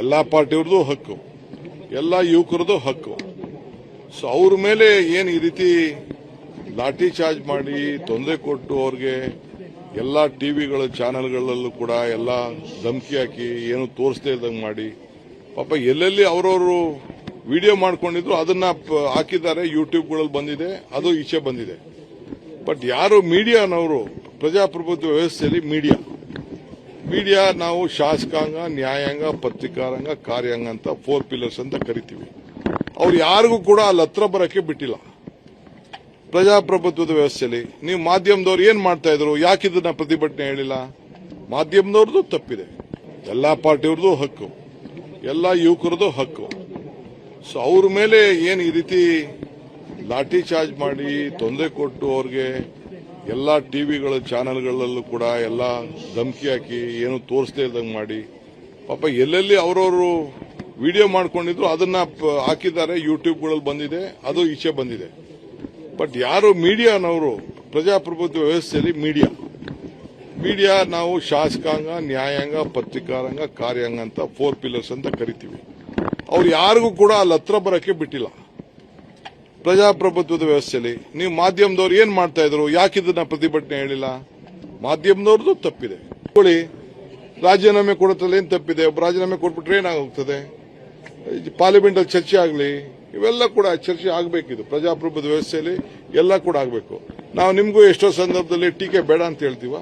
ಎಲ್ಲಾ ಪಾರ್ಟಿಯವ್ರದ್ದು ಹಕ್ಕು, ಎಲ್ಲಾ ಯುವಕರದು ಹಕ್ಕು. ಸೊ ಅವ್ರ ಮೇಲೆ ಏನು ಈ ರೀತಿ ಲಾಠಿ ಚಾರ್ಜ್ ಮಾಡಿ ತೊಂದರೆ ಕೊಟ್ಟು ಅವ್ರಿಗೆ ಎಲ್ಲಾ ಟಿವಿಗಳ ಚಾನೆಲ್ಗಳಲ್ಲೂ ಕೂಡ ಎಲ್ಲ ಧಮಕಿ ಹಾಕಿ ಏನು ತೋರಿಸದೇ ಇದ್ದಂಗೆ ಮಾಡಿ ಪಾಪ ಎಲ್ಲೆಲ್ಲಿ ಅವರವರು ವಿಡಿಯೋ ಮಾಡ್ಕೊಂಡಿದ್ರು ಅದನ್ನ ಹಾಕಿದ್ದಾರೆ. ಯೂಟ್ಯೂಬ್ಗಳಲ್ಲಿ ಬಂದಿದೆ, ಅದು ಈಚೆ ಬಂದಿದೆ. ಬಟ್ ಯಾರು ಮೀಡಿಯಾನವರು, ಪ್ರಜಾಪ್ರಭುತ್ವ ವ್ಯವಸ್ಥೆಯಲ್ಲಿ ಮೀಡಿಯಾ ನಾವು ಶಾಸಕಾಂಗ, ನ್ಯಾಯಾಂಗ, ಪತ್ರಿಕಾರಂಗ, ಕಾರ್ಯಾಂಗ ಅಂತ 4 ಪಿಲ್ಲರ್ಸ್ ಅಂತ ಕರಿತೀವಿ. ಅವ್ರು ಯಾರಿಗೂ ಕೂಡ ಅಲ್ಲಿ ಹತ್ರ ಬರಕ್ಕೆ ಬಿಟ್ಟಿಲ್ಲ. ಪ್ರಜಾಪ್ರಭುತ್ವದ ವ್ಯವಸ್ಥೆಯಲ್ಲಿ ನೀವು ಮಾಧ್ಯಮದವ್ರು ಏನ್ ಮಾಡ್ತಾ ಇದ್ರು, ಯಾಕಿದನ್ನ ಪ್ರತಿಭಟನೆ ಹೇಳಿಲ್ಲ? ಮಾಧ್ಯಮದವ್ರದ್ದು ತಪ್ಪಿದೆ, ಎಲ್ಲಾ ಪಾರ್ಟಿಯವ್ರದ್ದು ಹಕ್ಕು, ಎಲ್ಲಾ ಯುವಕರದು ಹಕ್ಕು. ಸೊ ಅವ್ರ ಮೇಲೆ ಏನು ಈ ರೀತಿ ಲಾಠಿ ಚಾರ್ಜ್ ಮಾಡಿ ತೊಂದರೆ ಕೊಟ್ಟು ಅವ್ರಿಗೆ ಎಲ್ಲಾ ಟಿವಿಗಳ ಚಾನೆಲ್ಗಳಲ್ಲೂ ಕೂಡ ಎಲ್ಲ ಧಮಕಿ ಹಾಕಿ ಏನು ತೋರಿಸದೇ ಇದ್ದಂಗೆ ಮಾಡಿ ಪಾಪ ಎಲ್ಲೆಲ್ಲಿ ಅವರವರು ವಿಡಿಯೋ ಮಾಡ್ಕೊಂಡಿದ್ರು ಅದನ್ನ ಹಾಕಿದ್ದಾರೆ. ಯೂಟ್ಯೂಬ್ಗಳಲ್ಲಿ ಬಂದಿದೆ, ಅದು ಈಚೆ ಬಂದಿದೆ. ಬಟ್ ಯಾರು ಮೀಡಿಯಾನವರು, ಪ್ರಜಾಪ್ರಭುತ್ವ ವ್ಯವಸ್ಥೆಯಲ್ಲಿ ಮೀಡಿಯಾ ನಾವು ಶಾಸಕಾಂಗ, ನ್ಯಾಯಾಂಗ, ಪತ್ರಿಕಾರಂಗ, ಕಾರ್ಯಾಂಗ ಅಂತ 4 ಪಿಲ್ಲರ್ಸ್ ಅಂತ ಕರಿತೀವಿ. ಅವ್ರು ಯಾರಿಗೂ ಕೂಡ ಅಲ್ಲಿ ಹತ್ರ ಬರಕ್ಕೆ ಬಿಟ್ಟಿಲ್ಲ. ಪ್ರಜಾಪ್ರಭುತ್ವದ ವ್ಯವಸ್ಥೆಯಲ್ಲಿ ನೀವು ಮಾಧ್ಯಮದವ್ರು ಏನ್ ಮಾಡ್ತಾ ಇದ್ರು, ಯಾಕಿದನ್ನ ಪ್ರತಿಭಟನೆ ಹೇಳಿಲ್ಲ? ಮಾಧ್ಯಮದವ್ರದ್ದು ತಪ್ಪಿದೆ. ರಾಜೀನಾಮೆ ಕೊಡುತ್ತಲ್ಲಿ ಏನ್ ತಪ್ಪಿದೆ? ಒಬ್ಬ ರಾಜೀನಾಮೆ ಕೊಟ್ಬಿಟ್ರೆ ಏನಾಗೋಗ್ತದೆ? ಪಾರ್ಲಿಮೆಂಟ್ ಅಲ್ಲಿ ಚರ್ಚೆ ಆಗಲಿ, ಇವೆಲ್ಲ ಕೂಡ ಚರ್ಚೆ ಆಗಬೇಕಿದು. ಪ್ರಜಾಪ್ರಭುತ್ವ ವ್ಯವಸ್ಥೆಯಲ್ಲಿ ಎಲ್ಲ ಕೂಡ ಆಗಬೇಕು. ನಾವು ನಿಮಗೂ ಎಷ್ಟೋ ಸಂದರ್ಭದಲ್ಲಿ ಟೀಕೆ ಬೇಡ ಅಂತ ಹೇಳ್ತೀವ.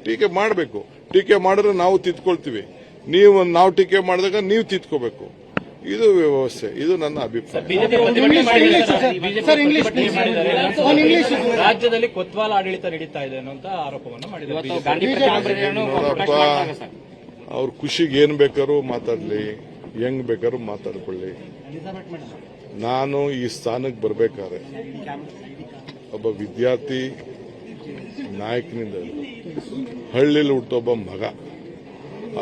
ಟೀಕೆ ಮಾಡಬೇಕು. ಟೀಕೆ ಮಾಡಿದ್ರೆ ನಾವು ತಿದ್ಕೊಳ್ತೀವಿ. ನಾವು ಟೀಕೆ ಮಾಡಿದಾಗ ನೀವು ತಿದ್ಕೋಬೇಕು. ಇದು ವ್ಯವಸ್ಥೆ. ಇದು ನನ್ನ ಅಭಿಪ್ರಾಯ. ರಾಜ್ಯದಲ್ಲಿ ಕೊತ್ವಾಲ್ ಆಡಳಿತ ನಡೀತಾ ಇದೆ ಅನ್ನುವಂತ ಆರೋಪವನ್ನು ಮಾಡಿದ್ದಾರೆ. ನೋಡಪ್ಪ, ಅವ್ರ ಖುಷಿಗೆ ಏನ್ ಬೇಕಾದ್ರೂ ಮಾತಾಡ್ಲಿ, ಹೆಂಗ್ ಬೇಕಾದ್ರೂ ಮಾತಾಡ್ಕೊಳ್ಳಿ. ನಾನು ಈ ಸ್ಥಾನಕ್ಕೆ ಬರ್ಬೇಕಾದ್ರೆ ಒಬ್ಬ ವಿದ್ಯಾರ್ಥಿ ನಾಯಕನಿಂದ ಹಳ್ಳಿಲಿ ಹುಟ್ಟೊಬ್ಬ ಮಗ,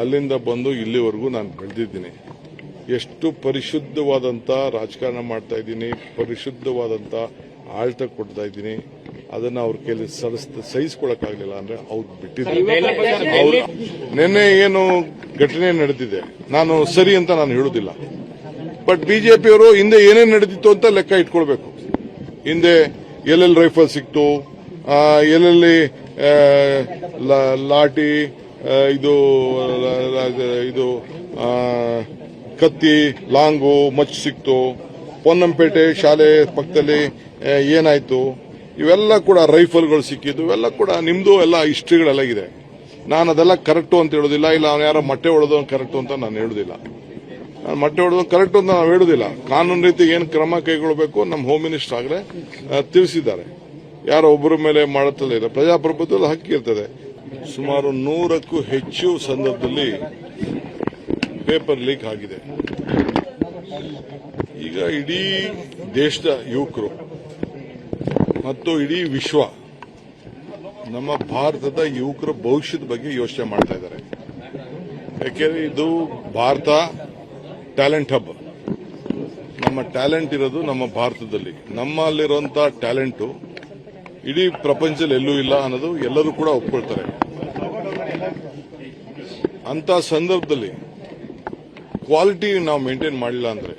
ಅಲ್ಲಿಂದ ಬಂದು ಇಲ್ಲಿವರೆಗೂ ನಾನು ಬೆಳೆದಿದ್ದೀನಿ. ಎಷ್ಟು ಪರಿಶುದ್ಧವಾದಂತ ರಾಜಕಾರಣ ಮಾಡ್ತಾ ಇದ್ದೀನಿ, ಪರಿಶುದ್ಧವಾದಂತ ಆಡಳಿತ ಕೊಡ್ತಾ ಇದ್ದೀನಿ. ಅದನ್ನ ಅವ್ರ ಕೈಲಿ ಸಹಿಸ್ಕೊಳಕ್ಕಾಗಲಿಲ್ಲ ಅಂದ್ರೆ ಅವ್ರು ಬಿಟ್ಟಿದ್ದಾರೆ. ನಿನ್ನೆ ಏನು ಘಟನೆ ನಡೆದಿದೆ, ನಾನು ಸರಿ ಅಂತ ನಾನು ಹೇಳುದಿಲ್ಲ. ಬಟ್ ಬಿಜೆಪಿಯವರು ಹಿಂದೆ ಏನೇನು ನಡೆದಿತ್ತು ಅಂತ ಲೆಕ್ಕ ಇಟ್ಕೊಳ್ಬೇಕು. ಹಿಂದೆ ಎಲ್ಲೆಲ್ಲಿ ರೈಫಲ್ ಸಿಕ್ತು, ಎಲ್ಲೆಲ್ಲಿ ಲಾಠಿ, ಇದು ಕತ್ತಿ, ಲಾಂಗು, ಮಚ್ಚು ಸಿಕ್ತು, ಪೊನ್ನಂಪೇಟೆ ಶಾಲೆ ಪಕ್ಕದಲ್ಲಿ ಏನಾಯ್ತು, ಇವೆಲ್ಲ ಕೂಡ ರೈಫಲ್ಗಳು ಸಿಕ್ಕಿದ್ದು, ಇವೆಲ್ಲ ಕೂಡ ನಿಮ್ದು ಎಲ್ಲ ಹಿಸ್ಟ್ರಿಗಳೆಲ್ಲ ಇದೆ. ನಾನು ಅದೆಲ್ಲ ಕರೆಕ್ಟು ಅಂತ ಹೇಳೋದಿಲ್ಲ. ಇಲ್ಲ ಅವ್ನು ಯಾರೋ ಮೊಟ್ಟೆ ಹೊಡೆದು ಕರೆಕ್ಟು ಅಂತ ನಾನು ಹೇಳುದಿಲ್ಲ. ನಾನು ಮೊಟ್ಟೆ ಹೊಡೆದು ಕರೆಕ್ಟು ಅಂತ ನಾವು ಹೇಳುದಿಲ್ಲ. ಕಾನೂನು ರೀತಿ ಏನು ಕ್ರಮ ಕೈಗೊಳ್ಳಬೇಕು ನಮ್ಮ ಹೋಮ್ ಮಿನಿಸ್ಟರ್ ಆಗಲೇ ತಿಳಿಸಿದ್ದಾರೆ. ಯಾರೋ ಒಬ್ಬರ ಮೇಲೆ ಮಾಡುತ್ತಲೇ ಇಲ್ಲ. ಪ್ರಜಾಪ್ರಭುತ್ವದ ಹಕ್ಕಿ ಇರ್ತದೆ. ಸುಮಾರು 100ಕ್ಕೂ ಹೆಚ್ಚು ಸಂದರ್ಭದಲ್ಲಿ ಪೇಪರ್ ಲೀಕ್ ಆಗಿದೆ. ಈಗ ಇಡೀ ದೇಶದ ಯುವಕರು ಮತ್ತು ಇಡೀ ವಿಶ್ವ ನಮ್ಮ ಭಾರತದ ಯುವಕರ ಭವಿಷ್ಯದ ಬಗ್ಗೆ ಯೋಚನೆ ಮಾಡ್ತಾ ಇದ್ದಾರೆ. ಯಾಕೆಂದ್ರೆ ಇದು ಭಾರತ ಟ್ಯಾಲೆಂಟ್ ಹಬ್. ನಮ್ಮ ಟ್ಯಾಲೆಂಟ್ ಇರೋದು ನಮ್ಮ ಭಾರತದಲ್ಲಿ. ನಮ್ಮಲ್ಲಿರುವಂತಹ ಟ್ಯಾಲೆಂಟು ಇಡೀ ಪ್ರಪಂಚದಲ್ಲಿ ಎಲ್ಲೂ ಇಲ್ಲ ಅನ್ನೋದು ಎಲ್ಲರೂ ಕೂಡ ಒಪ್ಕೊಳ್ತಾರೆ. ಅಂತ ಸಂದರ್ಭದಲ್ಲಿ ಕ್ವಾಲಿಟಿ ನಾವು ಮೇಂಟೈನ್ ಮಾಡಿಲ್ಲ ಅಂದ್ರೆ,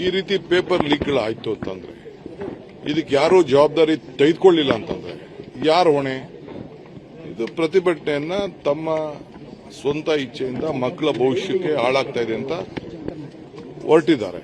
ಈ ರೀತಿ ಪೇಪರ್ ಲೀಕ್ಗಳು ಆಯ್ತು ಅಂತಂದ್ರೆ, ಇದಕ್ಕೆ ಯಾರೂ ಜವಾಬ್ದಾರಿ ತೆಗೆದುಕೊಳ್ಳಿಲ್ಲ ಅಂತಂದ್ರೆ ಯಾರು ಹೊಣೆ? ಇದು ಪ್ರತಿಭಟನೆಯನ್ನ ತಮ್ಮ ಸ್ವಂತ ಇಚ್ಛೆಯಿಂದ ಮಕ್ಕಳ ಭವಿಷ್ಯಕ್ಕೆ ಹಾಳಾಗ್ತಾ ಇದೆ ಅಂತ ಹೊರಟಿದ್ದಾರೆ.